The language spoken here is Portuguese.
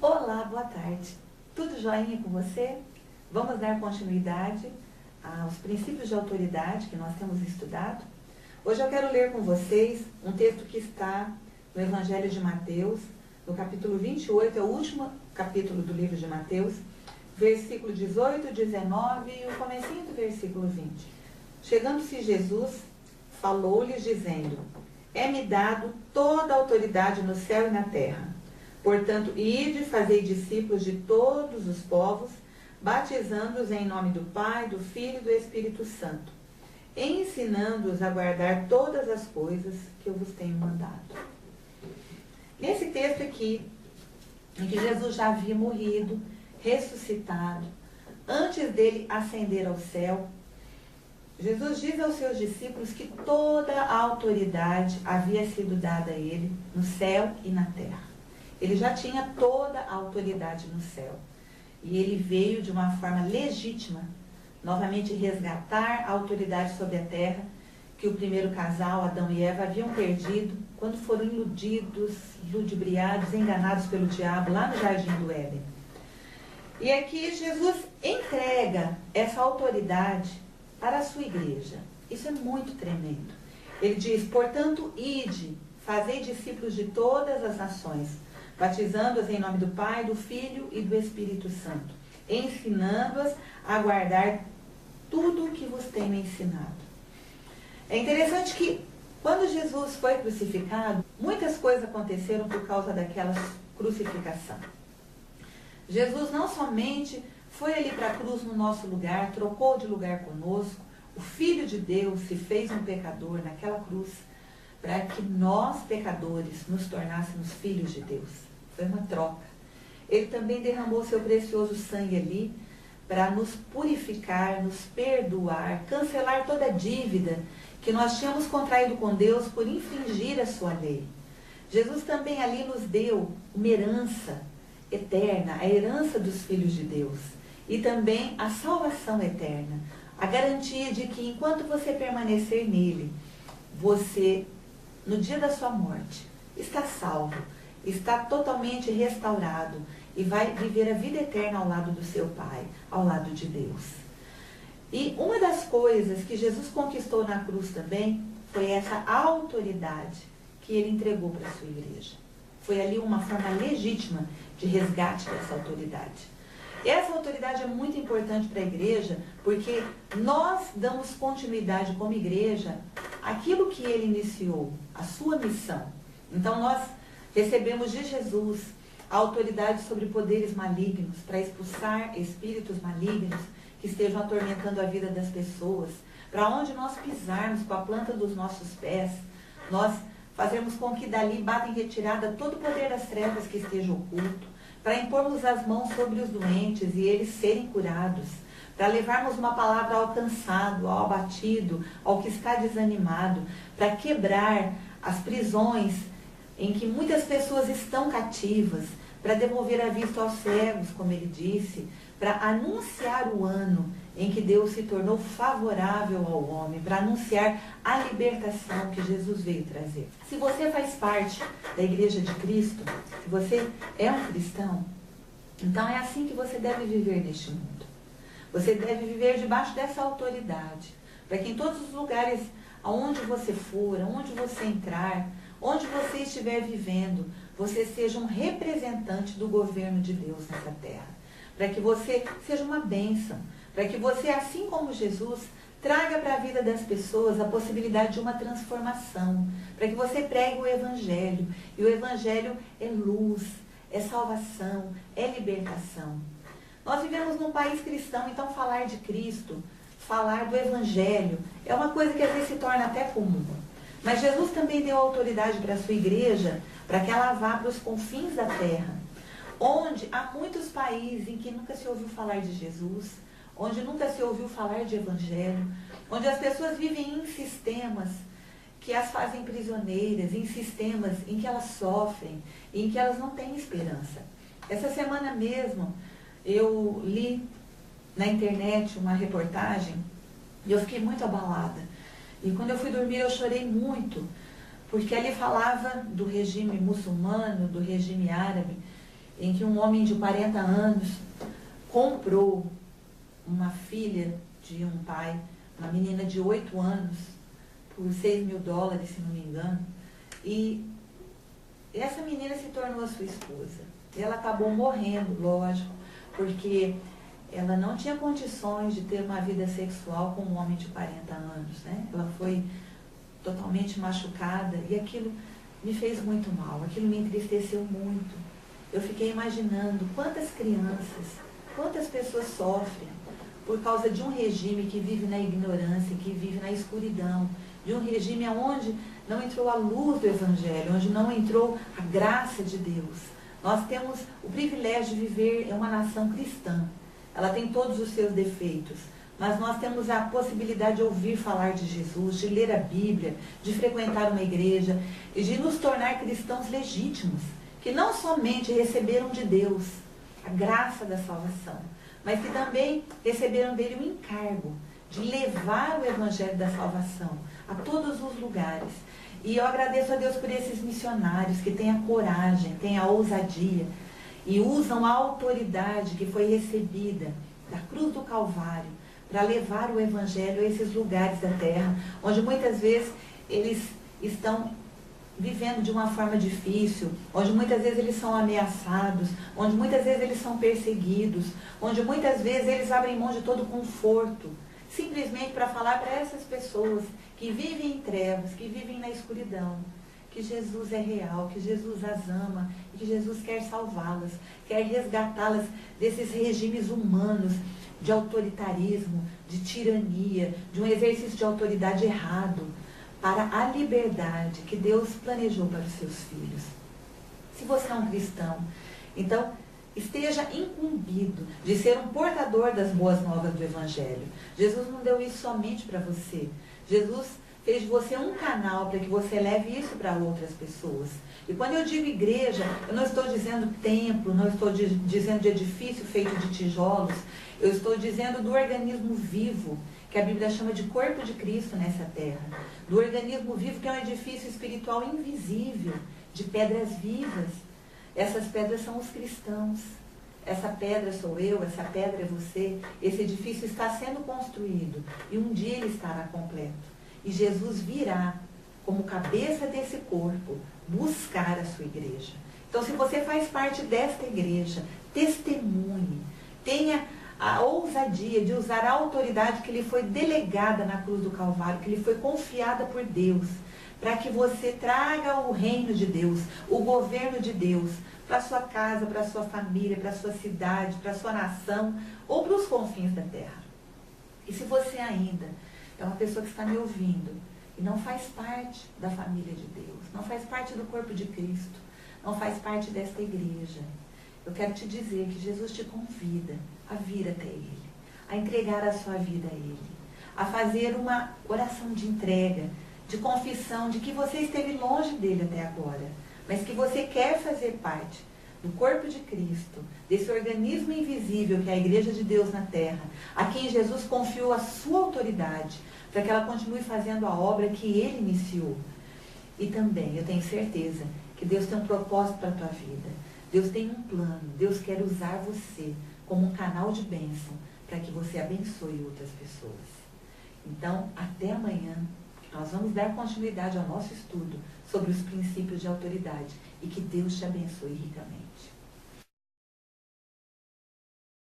Olá, boa tarde. Tudo joinha com você? Vamos dar continuidade aos princípios de autoridade que nós temos estudado. Hoje eu quero ler com vocês um texto que está no Evangelho de Mateus, no capítulo 28, é o último capítulo do livro de Mateus, versículo 18, 19 e o comecinho do versículo 20. Chegando-se Jesus, falou-lhes dizendo: é-me dado toda a autoridade no céu e na terra. Portanto, ide, fazei discípulos de todos os povos, batizando-os em nome do Pai, do Filho e do Espírito Santo, ensinando-os a guardar todas as coisas que eu vos tenho mandado. Nesse texto aqui, em que Jesus já havia morrido, ressuscitado, antes dele ascender ao céu, Jesus diz aos seus discípulos que toda a autoridade havia sido dada a ele no céu e na terra. Ele já tinha toda a autoridade no céu. E ele veio de uma forma legítima, novamente resgatar a autoridade sobre a terra que o primeiro casal, Adão e Eva, haviam perdido quando foram iludidos, ludibriados, enganados pelo diabo lá no Jardim do Éden. E aqui Jesus entrega essa autoridade para a sua igreja. Isso é muito tremendo. Ele diz: portanto, ide, fazei discípulos de todas as nações, batizando-as em nome do Pai, do Filho e do Espírito Santo, ensinando-as a guardar tudo o que vos tenho ensinado. É interessante que, quando Jesus foi crucificado, muitas coisas aconteceram por causa daquela crucificação. Jesus não somente foi ali para a cruz no nosso lugar, trocou de lugar conosco, o Filho de Deus se fez um pecador naquela cruz, para que nós, pecadores, nos tornássemos filhos de Deus. Foi uma troca. Ele também derramou seu precioso sangue ali para nos purificar, nos perdoar, cancelar toda a dívida que nós tínhamos contraído com Deus por infringir a sua lei. Jesus também ali nos deu uma herança eterna, a herança dos filhos de Deus, e também a salvação eterna, a garantia de que enquanto você permanecer nele, você, no dia da sua morte, está salvo, está totalmente restaurado e vai viver a vida eterna ao lado do seu Pai, ao lado de Deus. E uma das coisas que Jesus conquistou na cruz também foi essa autoridade que ele entregou para a sua igreja. Foi ali uma forma legítima de resgate dessa autoridade. E essa autoridade é muito importante para a igreja, porque nós damos continuidade como igreja àquilo que ele iniciou, a sua missão. Então nós recebemos de Jesus a autoridade sobre poderes malignos, para expulsar espíritos malignos que estejam atormentando a vida das pessoas. Para onde nós pisarmos com a planta dos nossos pés, nós fazemos com que dali bata em retirada todo o poder das trevas que esteja oculto, para impormos as mãos sobre os doentes e eles serem curados, para levarmos uma palavra ao cansado, ao abatido, ao que está desanimado, para quebrar as prisões em que muitas pessoas estão cativas, para devolver a vista aos cegos, como ele disse, para anunciar o ano em que Deus se tornou favorável ao homem, para anunciar a libertação que Jesus veio trazer. Se você faz parte da Igreja de Cristo, se você é um cristão, então é assim que você deve viver neste mundo. Você deve viver debaixo dessa autoridade, para que em todos os lugares aonde você for, aonde você entrar, onde você estiver vivendo, você seja um representante do governo de Deus nessa terra. Para que você seja uma bênção, para que você, assim como Jesus, traga para a vida das pessoas a possibilidade de uma transformação, para que você pregue o Evangelho, e o Evangelho é luz, é salvação, é libertação. Nós vivemos num país cristão, então falar de Cristo, falar do Evangelho, é uma coisa que às vezes se torna até comum. Mas Jesus também deu autoridade para a sua igreja, para que ela vá para os confins da terra, onde há muitos países em que nunca se ouviu falar de Jesus, onde nunca se ouviu falar de Evangelho, onde as pessoas vivem em sistemas que as fazem prisioneiras, em sistemas em que elas sofrem, em que elas não têm esperança. Essa semana mesmo, eu li na internet uma reportagem e eu fiquei muito abalada. E quando eu fui dormir eu chorei muito, porque ali falava do regime muçulmano, do regime árabe, em que um homem de 40 anos comprou uma filha de um pai, uma menina de 8 anos, por $6.000, se não me engano, e essa menina se tornou a sua esposa. Ela acabou morrendo, lógico, porque ela não tinha condições de ter uma vida sexual com um homem de 40 anos, né? Ela foi totalmente machucada e aquilo me fez muito mal, aquilo me entristeceu muito. Eu fiquei imaginando quantas crianças, quantas pessoas sofrem por causa de um regime que vive na ignorância, que vive na escuridão, de um regime onde não entrou a luz do Evangelho, onde não entrou a graça de Deus. Nós temos o privilégio de viver em uma nação cristã. Ela tem todos os seus defeitos, mas nós temos a possibilidade de ouvir falar de Jesus, de ler a Bíblia, de frequentar uma igreja e de nos tornar cristãos legítimos, que não somente receberam de Deus a graça da salvação, mas que também receberam dele o encargo de levar o Evangelho da salvação a todos os lugares. E eu agradeço a Deus por esses missionários que têm a coragem, têm a ousadia e usam a autoridade que foi recebida da cruz do Calvário para levar o Evangelho a esses lugares da terra, onde muitas vezes eles estão vivendo de uma forma difícil, onde muitas vezes eles são ameaçados, onde muitas vezes eles são perseguidos, onde muitas vezes eles abrem mão de todo conforto, simplesmente para falar para essas pessoas que vivem em trevas, que vivem na escuridão, que Jesus é real, que Jesus as ama, e que Jesus quer salvá-las, quer resgatá-las desses regimes humanos de autoritarismo, de tirania, de um exercício de autoridade errado, para a liberdade que Deus planejou para os seus filhos. Se você é um cristão, então esteja incumbido de ser um portador das boas novas do Evangelho. Jesus não deu isso somente para você. Jesus fez de você um canal para que você leve isso para outras pessoas. E quando eu digo igreja, eu não estou dizendo templo, não estou dizendo de edifício feito de tijolos, eu estou dizendo do organismo vivo, que a Bíblia chama de corpo de Cristo nessa terra. Do organismo vivo, que é um edifício espiritual invisível, de pedras vivas. Essas pedras são os cristãos. Essa pedra sou eu, essa pedra é você. Esse edifício está sendo construído e um dia ele estará completo. E Jesus virá como cabeça desse corpo buscar a sua igreja. Então, se você faz parte desta igreja, testemunhe, tenha a ousadia de usar a autoridade que lhe foi delegada na cruz do Calvário, que lhe foi confiada por Deus, para que você traga o reino de Deus, o governo de Deus, para a sua casa, para a sua família, para a sua cidade, para a sua nação, ou para os confins da terra. E se você ainda é uma pessoa que está me ouvindo e não faz parte da família de Deus, não faz parte do corpo de Cristo, não faz parte desta igreja, eu quero te dizer que Jesus te convida a vir até Ele, a entregar a sua vida a Ele, a fazer uma oração de entrega, de confissão de que você esteve longe dele até agora, mas que você quer fazer parte do corpo de Cristo, desse organismo invisível que é a Igreja de Deus na Terra, a quem Jesus confiou a sua autoridade, para que ela continue fazendo a obra que Ele iniciou. E também, eu tenho certeza que Deus tem um propósito para a tua vida. Deus tem um plano. Deus quer usar você como um canal de bênção para que você abençoe outras pessoas. Então, até amanhã, nós vamos dar continuidade ao nosso estudo sobre os princípios de autoridade e que Deus te abençoe ricamente.